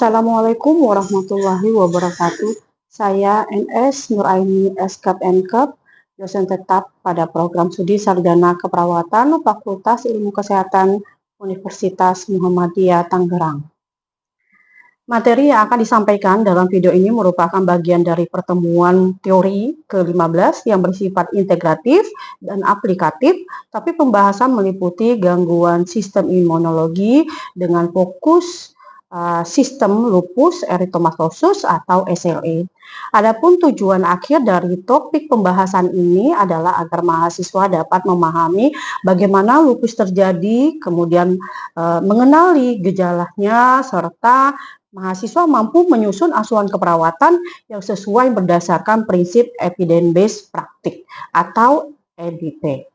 Assalamualaikum warahmatullahi wabarakatuh. Saya NS Nuraini Eskap Enkep, dosen tetap pada program studi Sarjana Keperawatan Fakultas Ilmu Kesehatan Universitas Muhammadiyah Tangerang. Materi yang akan disampaikan dalam video ini merupakan bagian dari pertemuan teori ke-15 yang bersifat integratif dan aplikatif, tapi pembahasan meliputi gangguan sistem imunologi dengan fokus sistem lupus eritomatosus atau SLE. Adapun tujuan akhir dari topik pembahasan ini adalah agar mahasiswa dapat memahami bagaimana lupus terjadi, kemudian mengenali gejalanya, serta mahasiswa mampu menyusun asuhan keperawatan yang sesuai berdasarkan prinsip evidence based practice atau EBP.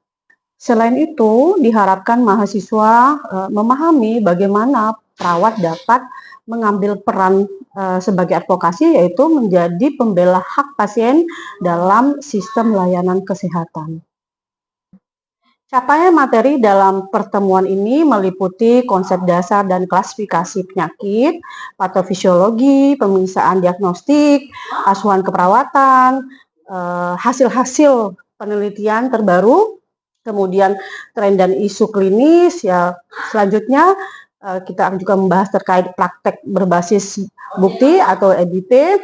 Selain itu, diharapkan mahasiswa memahami bagaimana perawat dapat mengambil peran sebagai advokasi, yaitu menjadi pembela hak pasien dalam sistem layanan kesehatan. Capaian materi dalam pertemuan ini meliputi konsep dasar dan klasifikasi penyakit, patofisiologi, pemeriksaan diagnostik, asuhan keperawatan, hasil-hasil penelitian terbaru, kemudian tren dan isu klinis. Ya, selanjutnya kita juga membahas terkait praktek berbasis bukti atau EBP,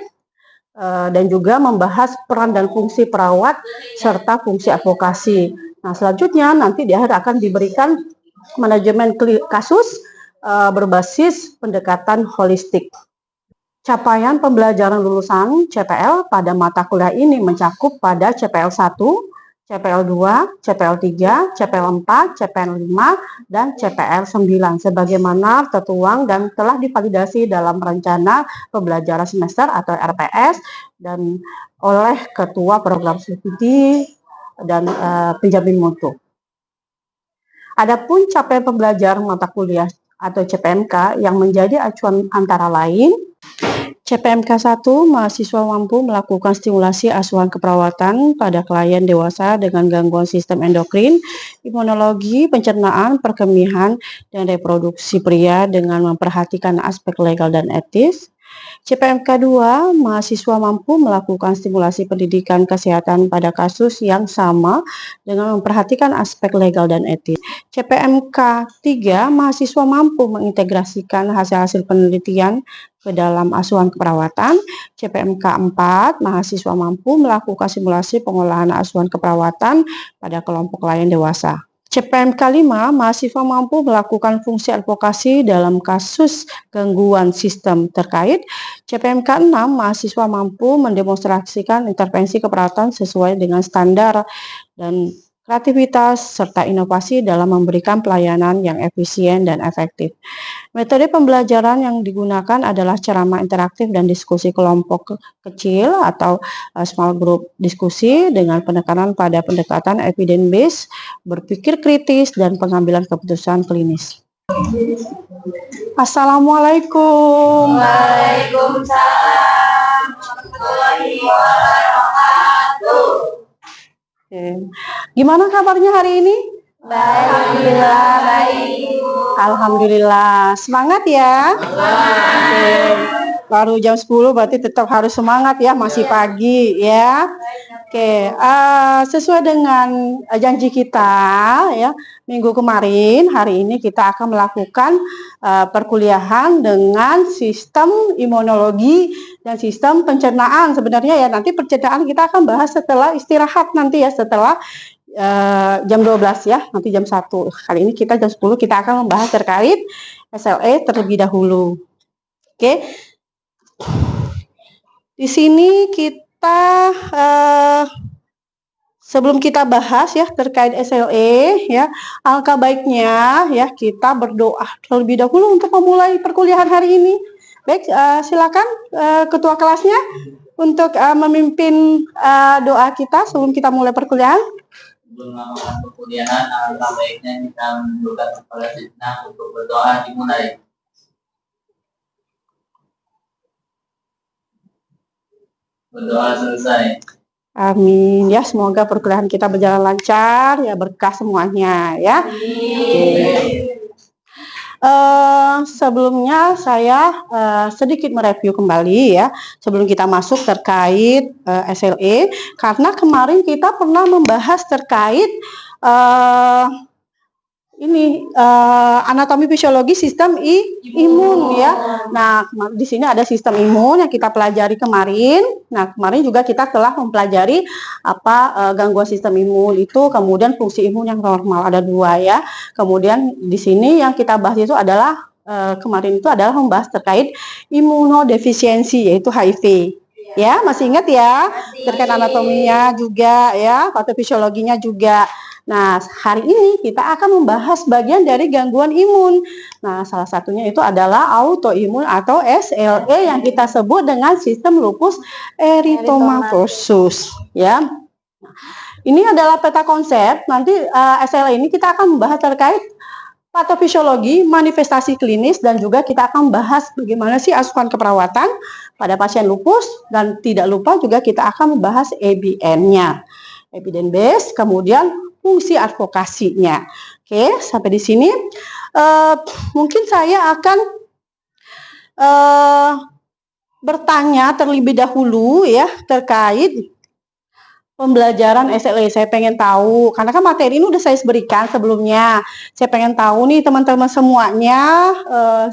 dan juga membahas peran dan fungsi perawat serta fungsi advokasi. Nah, selanjutnya nanti di akhir akan diberikan manajemen kasus berbasis pendekatan holistik. Capaian pembelajaran lulusan CPL pada mata kuliah ini mencakup pada CPL 1, CPL 2, CPL 3, CPL 4, CPL 5, dan CPL 9 sebagaimana tertuang dan telah divalidasi dalam rencana pembelajaran semester atau RPS dan oleh Ketua Program Studi dan penjamin mutu. Adapun capaian pembelajaran mata kuliah atau CPMK yang menjadi acuan antara lain: CPMK 1, mahasiswa mampu melakukan stimulasi asuhan keperawatan pada klien dewasa dengan gangguan sistem endokrin, imunologi, pencernaan, perkemihan, dan reproduksi pria dengan memperhatikan aspek legal dan etis. CPMK 2, mahasiswa mampu melakukan stimulasi pendidikan kesehatan pada kasus yang sama dengan memperhatikan aspek legal dan etis. CPMK 3, mahasiswa mampu mengintegrasikan hasil-hasil penelitian ke dalam asuhan keperawatan. CPMK 4, mahasiswa mampu melakukan simulasi pengolahan asuhan keperawatan pada kelompok klien dewasa. CPMK 5, mahasiswa mampu melakukan fungsi advokasi dalam kasus gangguan sistem terkait. CPMK 6, mahasiswa mampu mendemonstrasikan intervensi keperawatan sesuai dengan standar dan kreativitas serta inovasi dalam memberikan pelayanan yang efisien dan efektif. Metode pembelajaran yang digunakan adalah ceramah interaktif dan diskusi kelompok kecil atau small group diskusi dengan penekanan pada pendekatan evidence based, berpikir kritis, dan pengambilan keputusan klinis. Assalamualaikum. Waalaikumsalam warahmatullahi wabarakatuh. Gimana kabarnya hari ini? Alhamdulillah baik. Alhamdulillah. Semangat ya? Semangat. Baru jam 10 berarti tetap harus semangat ya, masih pagi ya. Oke, sesuai dengan janji kita ya, minggu kemarin, hari ini kita akan melakukan perkuliahan dengan sistem imunologi dan sistem pencernaan. Sebenarnya ya, nanti pencernaan kita akan bahas setelah istirahat nanti ya, setelah jam 12 ya, nanti jam 1. Kali ini kita jam 10 kita akan membahas terkait SLE terlebih dahulu. Oke. Di sini kita sebelum kita bahas ya terkait SLE ya, alangkah baiknya ya kita berdoa terlebih dahulu untuk memulai perkuliahan hari ini. Baik, silakan ketua kelasnya untuk memimpin doa kita sebelum kita mulai perkuliahan. Sebelum melakukan perkuliahan, alangkah baiknya kita menundukkan kepala sejenak untuk berdoa dimulai. Berdoa selesai. Amin ya, semoga perkuliahan kita berjalan lancar ya, berkah semuanya ya. Sebelumnya saya sedikit mereview kembali ya, sebelum kita masuk terkait SLE, karena kemarin kita pernah membahas terkait anatomi fisiologi sistem imun ya. Nah, di sini ada sistem imun yang kita pelajari kemarin. Nah, kemarin juga kita telah mempelajari gangguan sistem imun itu, kemudian fungsi imun yang normal ada 2 ya. Kemudian di sini yang kita bahas itu adalah kemarin itu adalah membahas terkait imunodefisiensi, yaitu HIV. Ya, masih ingat ya? Terkait anatominya juga ya, patofisiologinya juga. Nah, hari ini kita akan membahas bagian dari gangguan imun. Nah, salah satunya itu adalah autoimun atau SLE yang kita sebut dengan sistem lupus eritomatosus ya. Nah, ini adalah peta konsep. Nanti SLE ini kita akan membahas terkait patofisiologi, manifestasi klinis, dan juga kita akan membahas bagaimana sih asuhan keperawatan pada pasien lupus, dan tidak lupa juga kita akan membahas EBM-nya, evidence base, kemudian fungsi advokasinya. Oke, sampai di sini mungkin saya akan bertanya terlebih dahulu ya terkait pembelajaran SLE. Saya pengen tahu, karena kan materi ini udah saya berikan sebelumnya. Saya pengen tahu nih teman-teman semuanya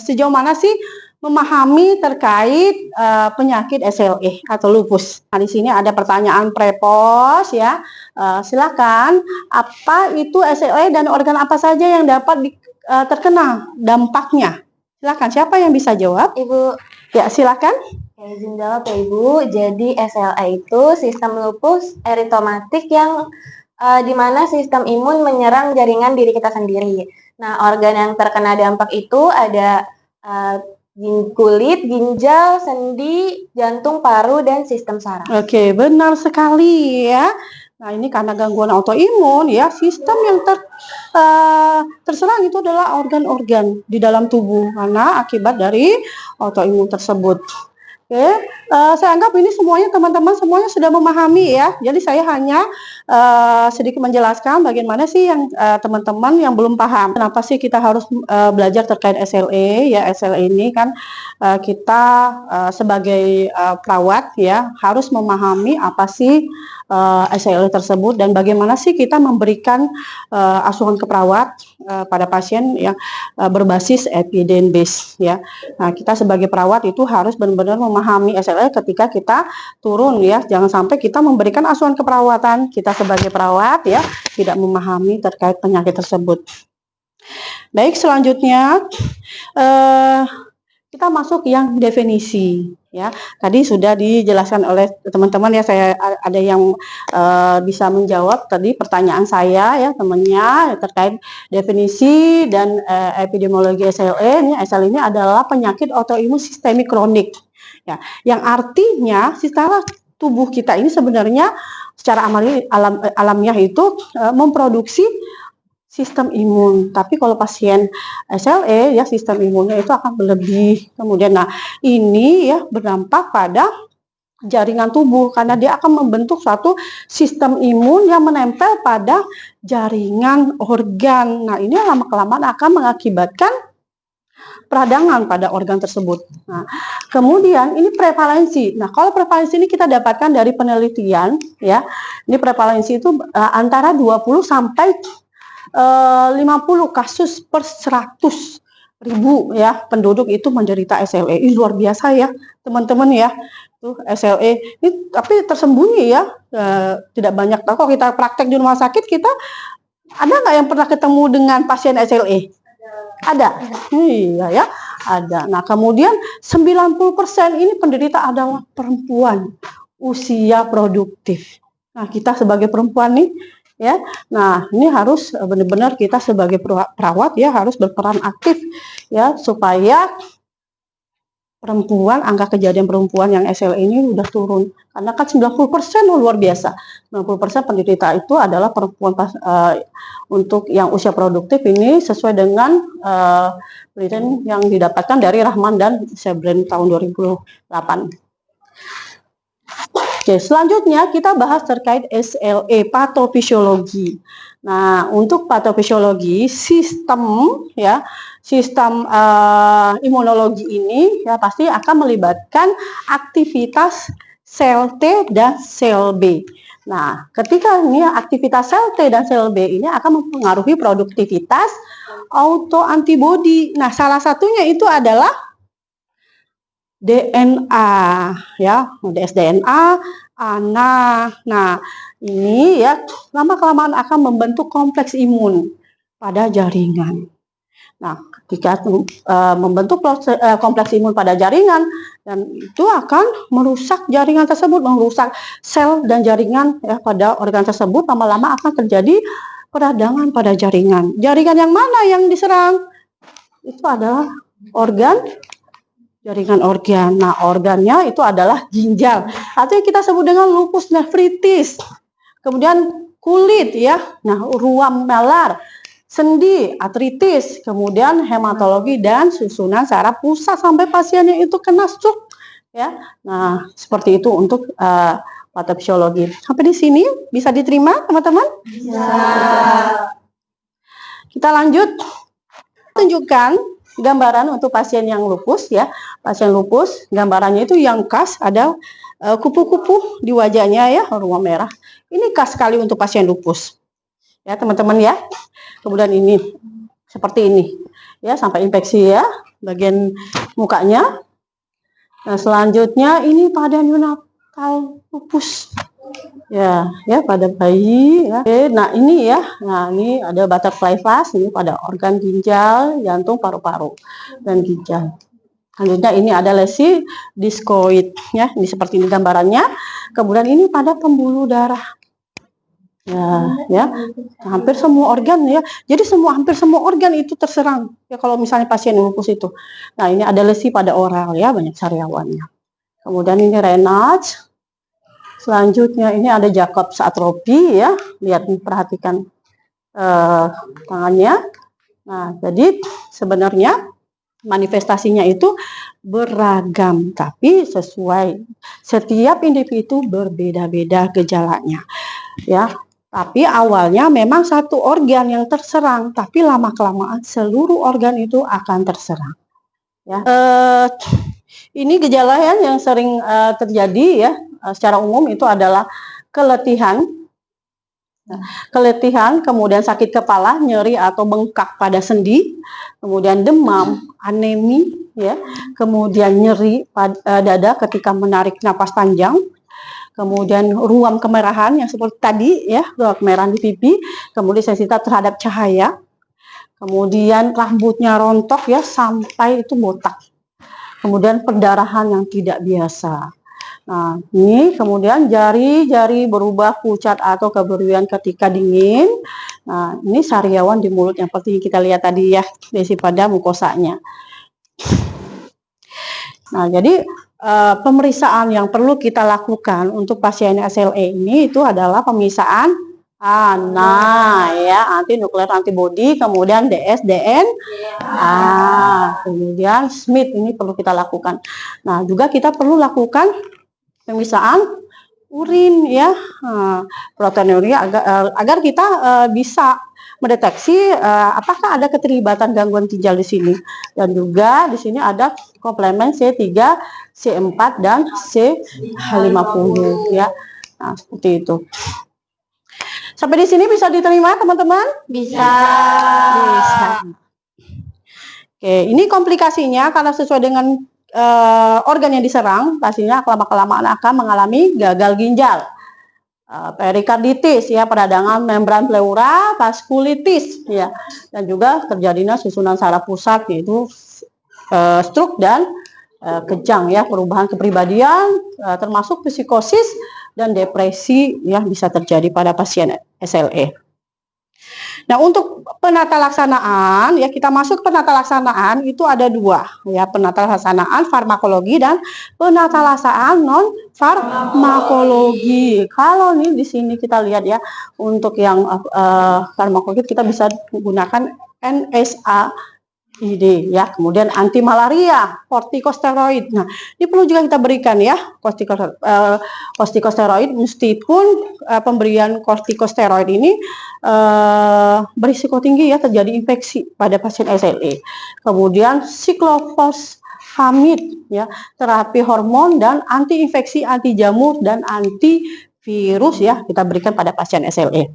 sejauh mana sih memahami terkait penyakit SLE atau lupus. Nah, di sini ada pertanyaan prepos ya. Silakan, apa itu SLE dan organ apa saja yang dapat terkena dampaknya? Silakan, siapa yang bisa jawab? Ibu. Ya, silakan. Izin jawab ya Ibu. Jadi SLE itu sistem lupus eritomatosus yang di mana sistem imun menyerang jaringan diri kita sendiri. Nah, organ yang terkena dampak itu ada kulit, ginjal, sendi, jantung, paru, dan sistem saraf. Oke, benar sekali ya. Nah, ini karena gangguan autoimun ya, sistem yang terserang itu adalah organ-organ di dalam tubuh karena akibat dari autoimun tersebut. Oke, saya anggap ini semuanya teman-teman semuanya sudah memahami ya. Jadi saya hanya sedikit menjelaskan bagaimana sih yang teman-teman yang belum paham. Kenapa sih kita harus belajar terkait SLE ya? SLE ini kan kita sebagai perawat ya harus memahami apa sih SLE tersebut dan bagaimana sih kita memberikan asuhan keperawat pada pasien yang berbasis evidence base ya. Nah, kita sebagai perawat itu harus benar-benar memahami SLE ketika kita turun ya. Jangan sampai kita memberikan asuhan keperawatan, kita sebagai perawat ya tidak memahami terkait penyakit tersebut. Baik, selanjutnya kita masuk yang definisi ya. Tadi sudah dijelaskan oleh teman-teman ya, saya ada yang bisa menjawab tadi pertanyaan saya ya temannya terkait definisi dan epidemiologi SLE. SLE ini adalah penyakit autoimun sistemik kronik ya, yang artinya secara tubuh kita ini sebenarnya secara alamiah itu memproduksi sistem imun, tapi kalau pasien SLE ya sistem imunnya itu akan berlebih. Kemudian nah ini ya berdampak pada jaringan tubuh karena dia akan membentuk suatu sistem imun yang menempel pada jaringan organ. Nah, ini lama-kelamaan akan mengakibatkan peradangan pada organ tersebut. Nah, kemudian ini prevalensi. Nah, kalau prevalensi ini kita dapatkan dari penelitian ya. Ini prevalensi itu antara 20 sampai 50 kasus per 100.000 ya penduduk itu menderita SLE. Ini luar biasa ya teman-teman ya. Tuh SLE ini tapi tersembunyi ya, tidak banyak tahu. Kalau kita praktek di rumah sakit, kita ada nggak yang pernah ketemu dengan pasien SLE? Ada. Iya ya, ada. Nah, kemudian 90% ini penderita adalah perempuan usia produktif. Nah, kita sebagai perempuan nih ya, nah ini harus benar-benar kita sebagai perawat ya harus berperan aktif ya supaya perempuan, angka kejadian perempuan yang SLE ini udah turun karena kan 90% luar biasa. 90% penderita itu adalah perempuan untuk yang usia produktif ini sesuai dengan penelitian yang didapatkan dari Rahman dan Sebren tahun 2008. Oke, selanjutnya kita bahas terkait SLE, patofisiologi. Nah, untuk patofisiologi sistem ya, sistem imunologi ini ya pasti akan melibatkan aktivitas sel T dan sel B. Nah, ketika ini aktivitas sel T dan sel B ini akan mempengaruhi produktivitas autoantibodi. Nah, salah satunya itu adalah DNA ya, dsDNA, ANA. Nah, ini ya lama-kelamaan akan membentuk kompleks imun pada jaringan. Nah, ketika membentuk kompleks imun pada jaringan, dan itu akan merusak jaringan tersebut, merusak sel dan jaringan ya pada organ tersebut, lama-lama akan terjadi peradangan pada jaringan. Jaringan yang mana yang diserang? Itu adalah jaringan organ. Nah, organnya itu adalah ginjal. Atau yang kita sebut dengan lupus nephritis. Kemudian kulit ya. Nah, ruam malar, sendi, artritis, kemudian hematologi dan susunan saraf pusat sampai pasiennya itu kena stroke ya. Nah, seperti itu untuk patofisiologi. Sampai di sini bisa diterima, teman-teman? Bisa. Kita lanjut. Tunjukkan gambaran untuk pasien yang lupus ya. Pasien lupus, gambarannya itu yang khas ada kupu-kupu di wajahnya ya, ruam merah. Ini khas sekali untuk pasien lupus. Ya, teman-teman ya. Kemudian ini seperti ini ya, sampai infeksi ya bagian mukanya. Nah, selanjutnya ini pada neonatal lupus ya pada bayi ya. Oke, nah ini ya, nah ini ada butterfly flash ini pada organ ginjal, jantung, paru-paru dan ginjal. Selanjutnya ini ada lesi diskoid ya, ini seperti ini gambarannya. Kemudian ini pada pembuluh darah. Ya, hampir semua organ ya. Jadi hampir semua organ itu terserang. Ya kalau misalnya pasien lupus itu. Nah, ini ada lesi pada oral ya, banyak sariawannya. Kemudian ini Raynaud's. Selanjutnya ini ada Jacobs atropi ya. Lihat nih, perhatikan tangannya. Nah, jadi sebenarnya manifestasinya itu beragam, tapi sesuai setiap individu berbeda-beda gejalanya. Ya. Tapi awalnya memang satu organ yang terserang, tapi lama-kelamaan seluruh organ itu akan terserang. Ya. Ini gejala yang sering terjadi ya secara umum itu adalah keletihan, kemudian sakit kepala, nyeri atau bengkak pada sendi, kemudian demam, anemi, ya, kemudian nyeri pada dada ketika menarik napas panjang. Kemudian ruam kemerahan yang seperti tadi ya, ruam kemerahan di pipi, kemudian sensitivitas terhadap cahaya, kemudian rambutnya rontok ya sampai itu botak, kemudian perdarahan yang tidak biasa. Nah, ini kemudian jari-jari berubah pucat atau kebiruan ketika dingin. Nah, ini sariawan di mulut yang seperti kita lihat tadi ya, lesi pada mukosanya. Nah, jadi pemeriksaan yang perlu kita lakukan untuk pasien SLE ini itu adalah pemeriksaan ANA ya, anti nuklear antibody, kemudian dsDNA, kemudian Smith ini perlu kita lakukan. Nah, juga kita perlu lakukan pemeriksaan urin ya, proteinuria agar kita bisa mendeteksi apakah ada keterlibatan gangguan ginjal di sini, dan juga di sini ada komplemen C3, C4 dan C50 ya. Nah, seperti itu. Sampai di sini bisa diterima teman-teman? Bisa. Oke, ini komplikasinya karena sesuai dengan organ yang diserang, pastinya lama-kelamaan akan mengalami gagal ginjal. Perikarditis ya, peradangan membran pleura, vaskulitis ya, dan juga terjadinya susunan saraf pusat yaitu stroke dan kejang ya, perubahan kepribadian termasuk psikosis dan depresi ya bisa terjadi pada pasien SLE. Nah, untuk penata laksanaan ya, kita masuk penata laksanaan itu ada dua ya, penata laksanaan farmakologi dan penata laksanaan non farmakologi. Kalau nih di sini kita lihat ya, untuk yang farmakologi kita bisa menggunakan NSA Ini ya, kemudian anti malaria, kortikosteroid. Nah, ini perlu juga kita berikan ya, kortikosteroid meskipun pemberian kortikosteroid ini berisiko tinggi ya terjadi infeksi pada pasien SLE. Kemudian siklofosfamid ya, terapi hormon dan anti infeksi, anti jamur dan anti virus ya kita berikan pada pasien SLE.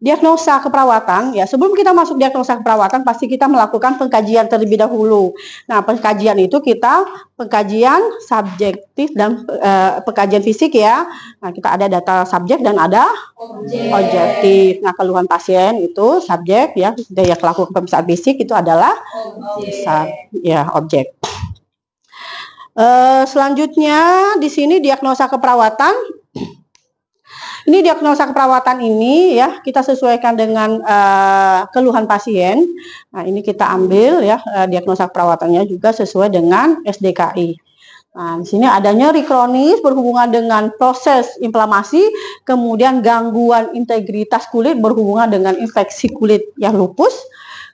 Diagnosa keperawatan, ya sebelum kita masuk diagnosa keperawatan pasti kita melakukan pengkajian terlebih dahulu. Nah, pengkajian itu kita pengkajian subjektif dan pengkajian fisik ya. Nah, kita ada data subjek dan ada objektif. Nah, keluhan pasien itu subjek ya, daya melakukan pemeriksaan fisik itu adalah objek. Selanjutnya di sini diagnosa keperawatan. Ini diagnosa keperawatan ini ya kita sesuaikan dengan keluhan pasien. Nah, ini kita ambil ya diagnosa keperawatannya juga sesuai dengan SDKI. Nah, di sini ada nyeri kronis berhubungan dengan proses inflamasi, kemudian gangguan integritas kulit berhubungan dengan infeksi kulit yang lupus,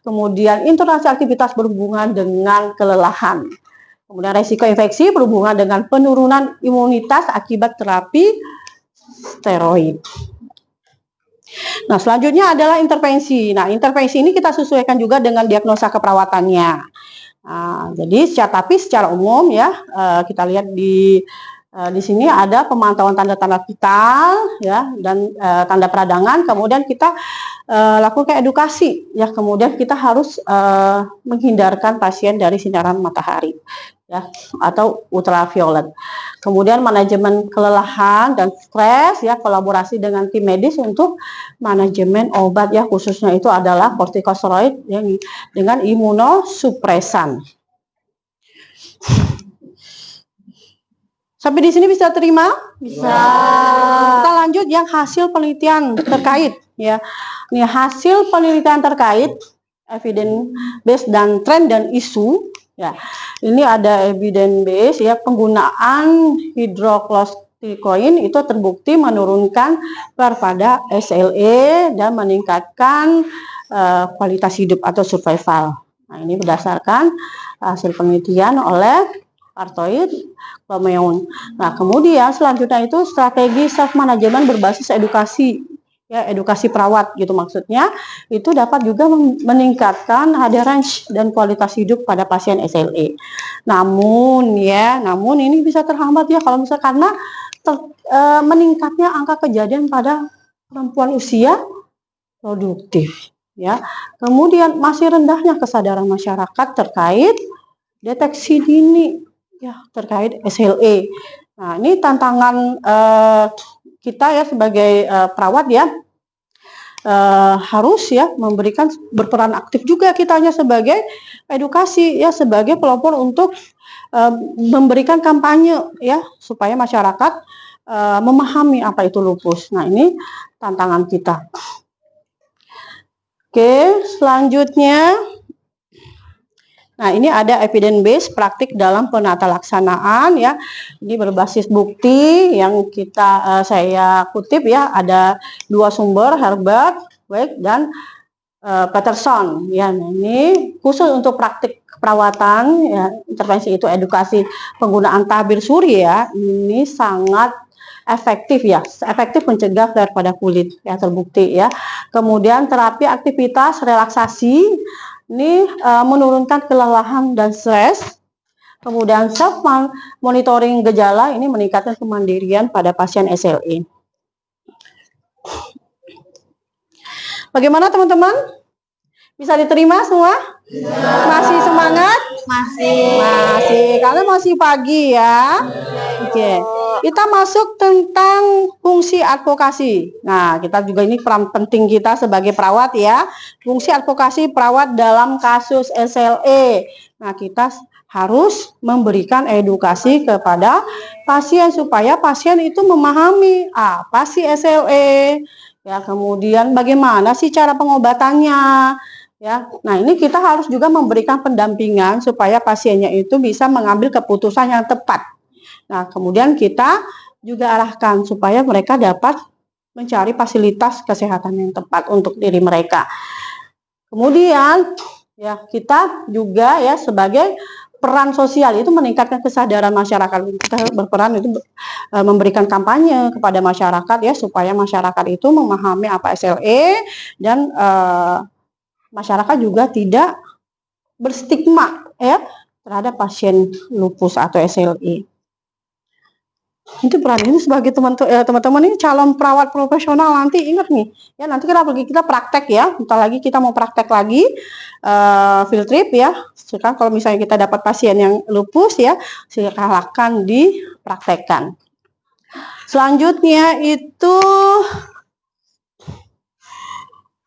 kemudian intoleransi aktivitas berhubungan dengan kelelahan. Kemudian resiko infeksi berhubungan dengan penurunan imunitas akibat terapi steroid. Nah, selanjutnya adalah intervensi. Nah, intervensi ini kita sesuaikan juga dengan diagnosa keperawatannya. Nah, jadi secara umum ya kita lihat di sini ada pemantauan tanda-tanda vital ya dan tanda peradangan. Kemudian kita lakukan edukasi ya. Kemudian kita harus menghindarkan pasien dari sinaran matahari ya atau ultraviolet. Kemudian manajemen kelelahan dan stres ya, kolaborasi dengan tim medis untuk manajemen obat ya, khususnya itu adalah kortikosteroid yang dengan imunosupresan. Sampai di sini bisa terima? Bisa. Kita lanjut yang hasil penelitian terkait ya. Ini hasil penelitian terkait evidence based dan tren dan isu ya. Ini ada evidence base ya, penggunaan hidroksitikoin itu terbukti menurunkan pada SLE dan meningkatkan kualitas hidup atau survival. Nah, ini berdasarkan hasil penelitian oleh Partoid Lomeon. Nah, kemudian selanjutnya itu strategi self management berbasis edukasi. Ya, edukasi perawat gitu maksudnya, itu dapat juga meningkatkan adherence dan kualitas hidup pada pasien SLE. Namun ini bisa terhambat ya kalau misalnya karena meningkatnya angka kejadian pada perempuan usia produktif ya. Kemudian masih rendahnya kesadaran masyarakat terkait deteksi dini ya terkait SLE. Nah, ini tantangan kita ya sebagai perawat ya harus ya berperan aktif juga kitanya sebagai edukasi ya, sebagai pelopor untuk memberikan kampanye ya supaya masyarakat memahami apa itu lupus. Nah, ini tantangan kita. Oke, selanjutnya. Nah, ini ada evidence base praktik dalam penata laksanaan ya. Ini berbasis bukti yang saya kutip ya, ada 2 sumber, Herbert, Weck dan Peterson ya. Nah, ini khusus untuk praktik perawatan ya, intervensi itu edukasi penggunaan tabir surya ini sangat efektif ya, efektif mencegah flare pada kulit ya, terbukti ya. Kemudian terapi aktivitas relaksasi ini menurunkan kelelahan dan stres. Kemudian self monitoring gejala ini meningkatkan kemandirian pada pasien SLE. Bagaimana teman-teman? Bisa diterima semua? Ya. Masih semangat? Masih. Karena masih pagi ya. Oke. Kita masuk tentang fungsi advokasi. Nah, kita juga ini peran penting kita sebagai perawat ya. Fungsi advokasi perawat dalam kasus SLE. Nah, kita harus memberikan edukasi kepada pasien supaya pasien itu memahami apa sih SLE. Ya, kemudian bagaimana sih cara pengobatannya. Ya, nah ini kita harus juga memberikan pendampingan supaya pasiennya itu bisa mengambil keputusan yang tepat. Nah, kemudian kita juga arahkan supaya mereka dapat mencari fasilitas kesehatan yang tepat untuk diri mereka. Kemudian ya kita juga ya sebagai peran sosial itu meningkatkan kesadaran masyarakat. Kita berperan itu memberikan kampanye kepada masyarakat ya supaya masyarakat itu memahami apa SLE dan masyarakat juga tidak berstigma ya terhadap pasien lupus atau SLE. Itu peran ini sebagai teman-teman ini calon perawat profesional nanti ingat nih ya nanti kita praktek ya bentar lagi kita mau praktek lagi field trip ya. Sekarang kalau misalnya kita dapat pasien yang lupus ya silakan dipraktekkan. Selanjutnya itu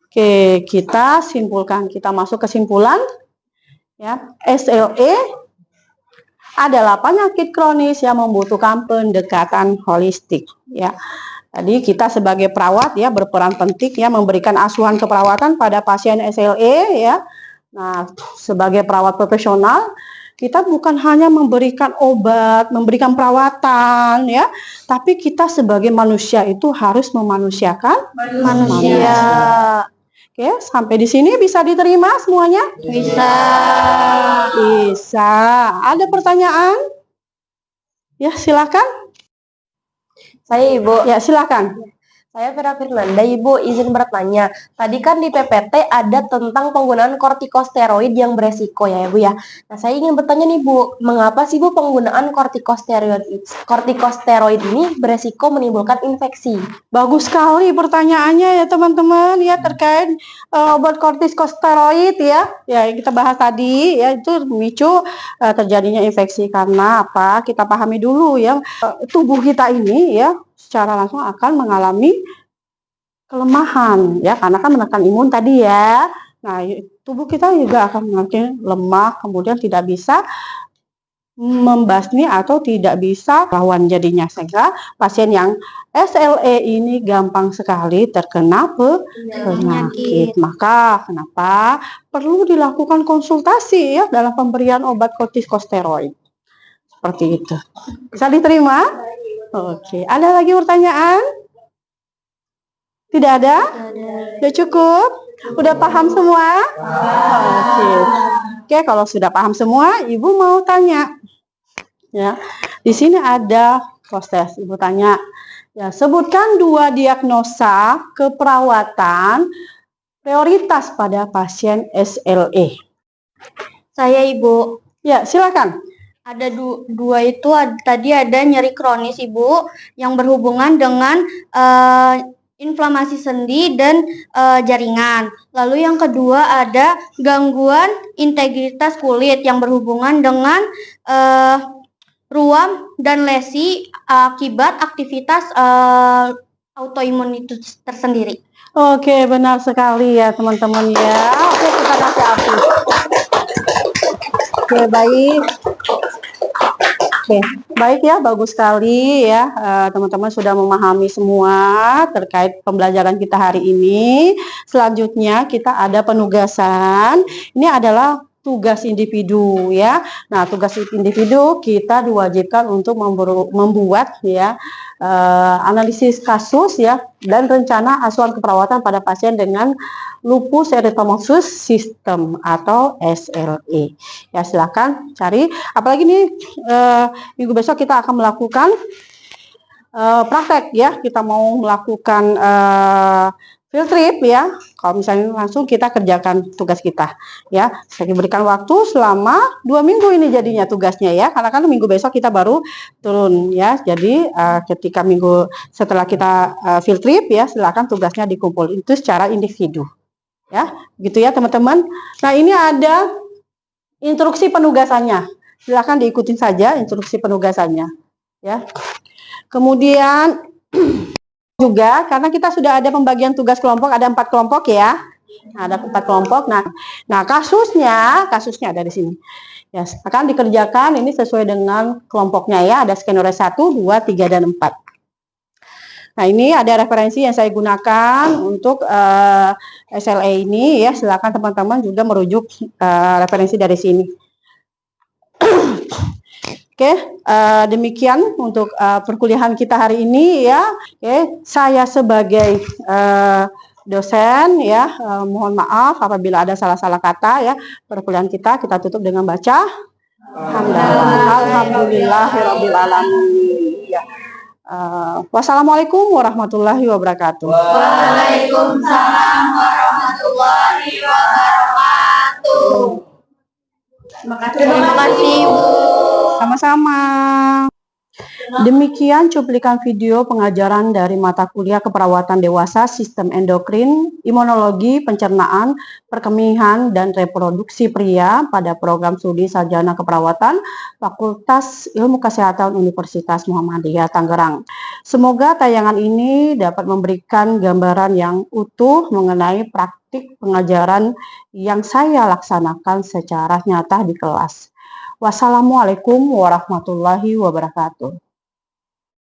oke kita simpulkan kita masuk kesimpulan ya SLE adalah penyakit kronis yang membutuhkan pendekatan holistik ya. Jadi kita sebagai perawat ya berperan penting ya memberikan asuhan keperawatan pada pasien SLE ya. Nah, sebagai perawat profesional kita bukan hanya memberikan obat, memberikan perawatan ya, tapi kita sebagai manusia itu harus memanusiakan manusia. Oke, sampai di sini bisa diterima semuanya? Bisa. Bisa. Ada pertanyaan? Ya, silakan. Saya Ibu. Ya, silakan. Saya Vera Firnanda, Ibu izin bertanya. Tadi kan di PPT ada tentang penggunaan kortikosteroid yang beresiko ya Ibu ya. Nah saya ingin bertanya nih Bu, mengapa sih Bu penggunaan kortikosteroid ini beresiko menimbulkan infeksi? Bagus sekali pertanyaannya ya teman-teman ya terkait obat kortikosteroid ya. Ya yang kita bahas tadi ya itu memicu terjadinya infeksi karena apa? Kita pahami dulu ya tubuh kita ini ya secara langsung akan mengalami kelemahan ya karena kan menekan imun tadi ya. Nah, tubuh kita juga akan mengalami lemah kemudian tidak bisa membasmi atau tidak bisa lawan jadinya sehingga pasien yang SLE ini gampang sekali terkena penyakit. Maka kenapa perlu dilakukan konsultasi ya dalam pemberian obat kortikosteroid. Seperti itu. Bisa diterima? Oke, ada lagi pertanyaan? Tidak ada? Sudah cukup? Udah paham semua? Oke, kalau sudah paham semua, Ibu mau tanya. Ya, di sini ada proses. Ibu tanya, ya sebutkan 2 diagnosa keperawatan prioritas pada pasien SLE. Saya Ibu. Ya, silakan. Ada dua itu tadi ada nyeri kronis Ibu yang berhubungan dengan inflamasi sendi dan jaringan. Lalu yang kedua ada gangguan integritas kulit yang berhubungan dengan ruam dan lesi akibat aktivitas autoimun itu tersendiri. Oke, benar sekali ya teman-teman ya. Oke, kita kasih api. Oke, baik. Oke, baik ya, bagus sekali ya. Teman-teman sudah memahami semua terkait pembelajaran kita hari ini. Selanjutnya kita ada penugasan. Ini adalah tugas individu ya. Nah, tugas individu kita diwajibkan untuk membuat ya analisis kasus ya dan rencana asuhan keperawatan pada pasien dengan lupus erythematosus sistem atau SLE. Ya, silakan cari. Apalagi nih minggu besok kita akan melakukan praktek ya. Kita mau melakukan field trip ya. Kalau misalnya langsung kita kerjakan tugas kita ya. Saya diberikan waktu selama 2 minggu ini jadinya tugasnya ya. Karena kan minggu besok kita baru turun ya. Jadi ketika minggu setelah kita field trip ya, silakan tugasnya dikumpul itu secara individu. Ya, gitu ya teman-teman. Nah, ini ada instruksi penugasannya. Silakan diikutin saja instruksi penugasannya ya. Kemudian juga karena kita sudah ada pembagian tugas kelompok, ada 4 kelompok ya. Nah, ada 4 kelompok. Nah kasusnya ada di sini. Ya, akan dikerjakan ini sesuai dengan kelompoknya ya. Ada skenario 1, 2, 3 dan 4. Nah, ini ada referensi yang saya gunakan untuk SLE ini ya. Silakan teman-teman juga merujuk referensi dari sini. Oke, demikian untuk perkuliahan kita hari ini ya. Oke, saya sebagai dosen ya. Mohon maaf apabila ada salah-salah kata ya. Perkuliahan kita tutup dengan baca alhamdulillahirabbil alamin. Ya. Wassalamualaikum warahmatullahi wabarakatuh. Waalaikumsalam warahmatullahi wabarakatuh. Terima kasih, Bu. Sama-sama. Demikian cuplikan video pengajaran dari mata kuliah keperawatan dewasa, sistem endokrin, imunologi, pencernaan, perkemihan, dan reproduksi pria pada program studi sarjana keperawatan Fakultas Ilmu Kesehatan Universitas Muhammadiyah Tangerang. Semoga tayangan ini dapat memberikan gambaran yang utuh mengenai praktik pengajaran yang saya laksanakan secara nyata di kelas. Wassalamualaikum warahmatullahi wabarakatuh.